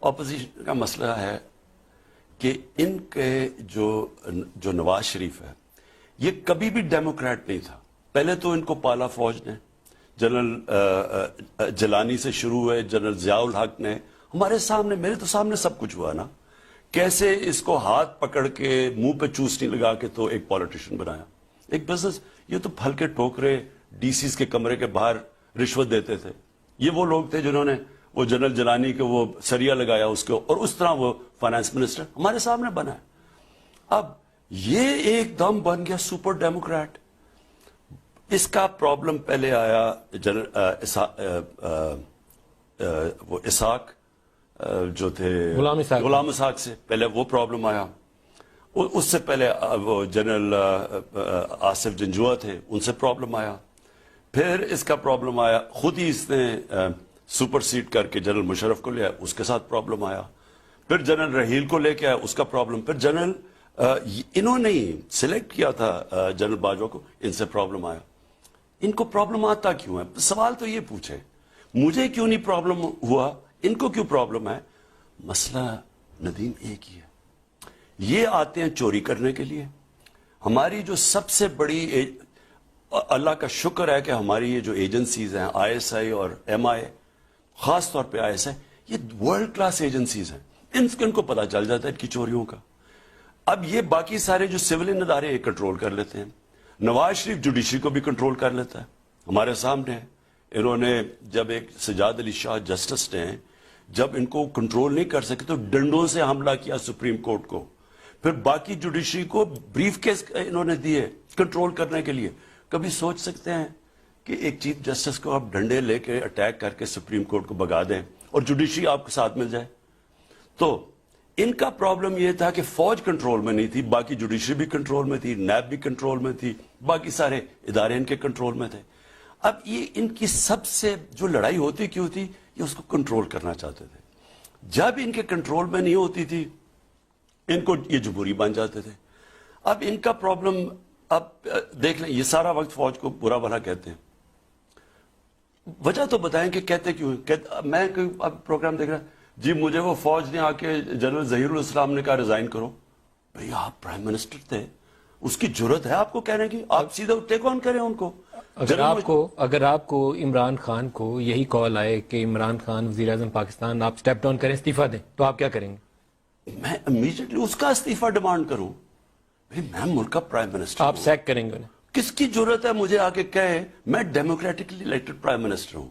Opposition کا مسئلہ ہے کہ ان کے جو نواز شریف ہے یہ کبھی بھی ڈیموکریٹ نہیں تھا. پہلے تو ان کو پالا فوج نے, جنرل جیلانی سے شروع ہوئے, جنرل ضیاء الحق نے, ہمارے سامنے, میرے تو سامنے سب کچھ ہوا نا, کیسے اس کو ہاتھ پکڑ کے منہ پہ چوسنی لگا کے تو ایک پولیٹیشین بنایا, ایک بزنس. یہ تو پھل کے ٹوکرے ڈی سیز کے کمرے کے باہر رشوت دیتے تھے. یہ وہ لوگ تھے جنہوں نے وہ جنرل جیلانی کے وہ سریا لگایا اس کو, اور اس طرح وہ فائنانس منسٹر ہمارے سامنے بنا ہے. اب یہ ایک دم بن گیا سپر ڈیموکریٹ. اس کا پرابلم پہلے آیا وہ اسحاق جو تھے غلام اسحاق سے, پہلے وہ پرابلم آیا. اس سے پہلے وہ جنرل آصف جنجوعہ تھے, ان سے پرابلم آیا. پھر اس کا پرابلم آیا, خود ہی اس نے سپر سیڈ کر کے جنرل مشرف کو لے آیا, اس کے ساتھ پرابلم آیا. پھر جنرل رحیل کو لے کے آیا, اس کا پرابلم. پھر جنرل انہوں نے سلیکٹ کیا تھا جنرل باجوہ کو, ان سے پرابلم آیا. ان کو پرابلم آتا کیوں ہے؟ سوال تو یہ پوچھے, مجھے کیوں نہیں پرابلم ہوا, ان کو کیوں پرابلم ہے؟ مسئلہ ندیم ایک ہی ہے. یہ آتے ہیں چوری کرنے کے لیے. ہماری جو سب سے بڑی اللہ کا شکر ہے کہ ہماری یہ جو ایجنسیز ہیں, آئی ایس آئی اور ایم آئی, خاص طور پہ آئی ایس آئی, یہ ورلڈ کلاس ایجنسیز ہیں. ان کو پتہ چل جاتا ہے ان کی چوریوں کا. اب یہ باقی سارے جو سولین ادارے یہ کنٹرول کر لیتے ہیں. نواز شریف جوڈیشری کو بھی کنٹرول کر لیتا ہے, ہمارے سامنے ہے. انہوں نے جب ایک سجاد علی شاہ جسٹس نے جب ان کو کنٹرول نہیں کر سکے تو ڈنڈوں سے حملہ کیا سپریم کورٹ کو. پھر باقی جوڈیشری کو بریف کیس انہوں نے دیے کنٹرول کرنے کے لیے. کبھی سوچ سکتے ہیں کہ ایک چیف جسٹس کو آپ ڈنڈے لے کے اٹیک کر کے سپریم کورٹ کو بگا دیں اور جوڈیشری آپ کے ساتھ مل جائے؟ تو ان کا پرابلم یہ تھا کہ فوج کنٹرول میں نہیں تھی, باقی جوڈیشری بھی کنٹرول میں تھی, نیب بھی کنٹرول میں تھی, باقی سارے ادارے ان کے کنٹرول میں تھے. اب یہ ان کی سب سے جو لڑائی ہوتی کیوں تھی, یہ اس کو کنٹرول کرنا چاہتے تھے. جب ان کے کنٹرول میں نہیں ہوتی تھی ان کو یہ جمہوری بن جاتے تھے. اب ان کا پرابلم, اب دیکھ لیں, یہ سارا وقت فوج کو برا بھلا کہتے ہیں. وجہ تو بتائیں کہ کہتے کیوں ہیں. میں اب پروگرام دیکھ رہا, جی مجھے وہ فوج نے آ کے جنرل ظہیر الاسلام نے کہا ریزائن کرو. بھئی آپ پرائم منسٹر تھے, اس کی جرت ہے آپ کو کہنے کی, آپ سیدھا ٹیک آن کریں ان کو. اگر آپ کو عمران خان کو یہی کال آئے کہ عمران خان وزیر اعظم پاکستان, آپ سٹیپ ڈاؤن کریں, استعفیٰ دیں, تو آپ کیا کریں گے؟ میں امیجیٹلی اس کا استعفیٰ ڈیمانڈ کروں. میں ملک کا پرائم منسٹر. آپ سیک کریں گے انہیں؟ کس کی جرت ہے مجھے آ کے کہے میں ڈیموکریٹکلی الیکٹڈ پرائم منسٹر ہوں؟